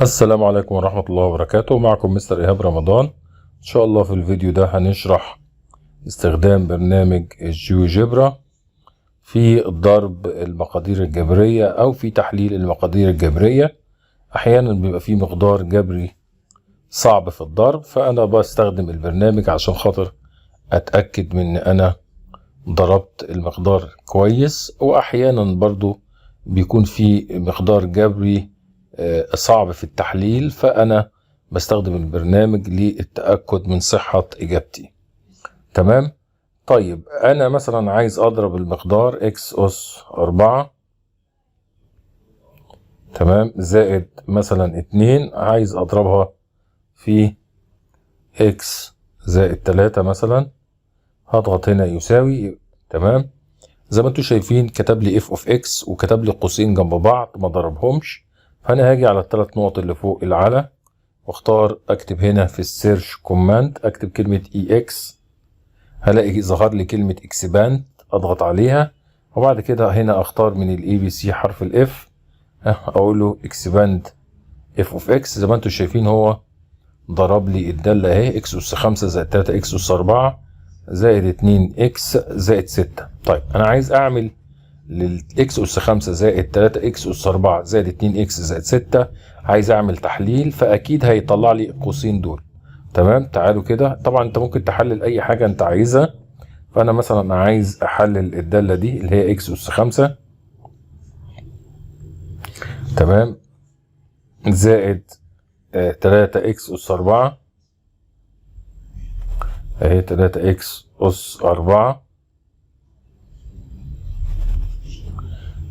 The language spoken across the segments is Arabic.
السلام عليكم ورحمة الله وبركاته. معكم مستر إيهاب رمضان. إن شاء الله في الفيديو ده هنشرح استخدام برنامج الجيوجبرا في ضرب المقادير الجبرية أو في تحليل المقادير الجبرية. أحيانا بيبقى فيه مقدار جبري صعب في الضرب، فأنا بستخدم البرنامج عشان خاطر أتأكد من إن أنا ضربت المقدار كويس، وأحيانا برضو بيكون في مقدار جبري صعب في التحليل، فأنا بستخدم البرنامج للتأكد من صحة إجابتي. تمام. طيب أنا مثلا عايز أضرب المقدار إكس أس 4 تمام زائد مثلا 2، عايز أضربها في إكس زائد 3 مثلا. هضغط هنا يساوي. تمام. زي ما انتم شايفين كتب لي اف اوف اكس وكتب لي قوسين جنب بعض ما ضربهمش، فانا هاجي على الثلاث نقط اللي فوق العلى واختار اكتب هنا في السيرش كوماند، اكتب كلمة اي اكس، هلاقي ظهر لي كلمة اكسباند، اضغط عليها وبعد كده هنا اختار من الاي بي سي حرف الاف، اقول له اكسباند اف اوف اكس. زي ما انتم شايفين هو ضرب لي الدالة اهي اكس اس 5 زائد 3 اكس اس 4 زائد 2 اكس زائد 6. طيب انا عايز اعمل للاكس اس 5 زائد 3 اكس اس 4 زائد 2 اكس زائد 6، عايز اعمل تحليل، فاكيد هيطلع لي القوسين دول. تمام. تعالوا كده، طبعا انت ممكن تحلل اي حاجه انت عايزها، فانا مثلا عايز احلل الداله دي اللي هي اكس اس 5 تمام زائد 3 اكس اس 4 اهي 3 اكس اس 4،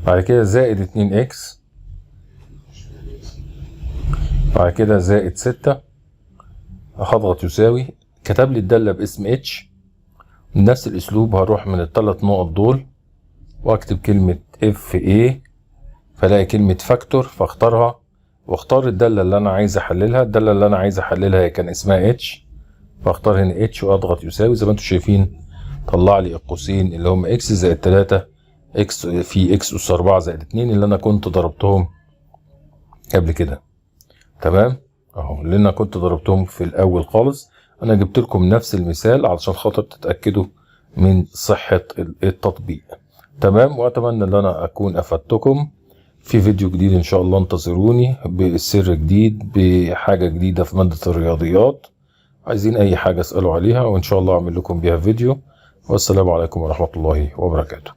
بعد كده زائد 2 اكس، بعد كده زائد 6. هضغط يساوي، كتب لي الدالة باسم اتش. بنفس الاسلوب هروح من الثلاث نقط دول واكتب كلمة اف اي، فلاقي كلمة فاكتور فاختارها واختار الدالة اللي انا عايز احللها. الدالة اللي انا عايز احللها هي كان اسمها اتش، فاختار هنا اتش واضغط يساوي. زي ما انتم شايفين طلع لي القوسين اللي هم اكس زائد 3 اكس في اكس اس 4 زائد 2 اللي انا كنت ضربتهم قبل كده. تمام اهو اللي انا كنت ضربتهم في الاول خالص. انا جبت لكم نفس المثال علشان خاطر تتاكدوا من صحه التطبيق. تمام. واتمنى ان انا اكون افدتكم. في فيديو جديد ان شاء الله انتظروني بسر جديد بحاجه جديده في ماده الرياضيات. عايزين اي حاجه اسالوا عليها وان شاء الله اعمل لكم بيها فيديو. والسلام عليكم ورحمه الله وبركاته.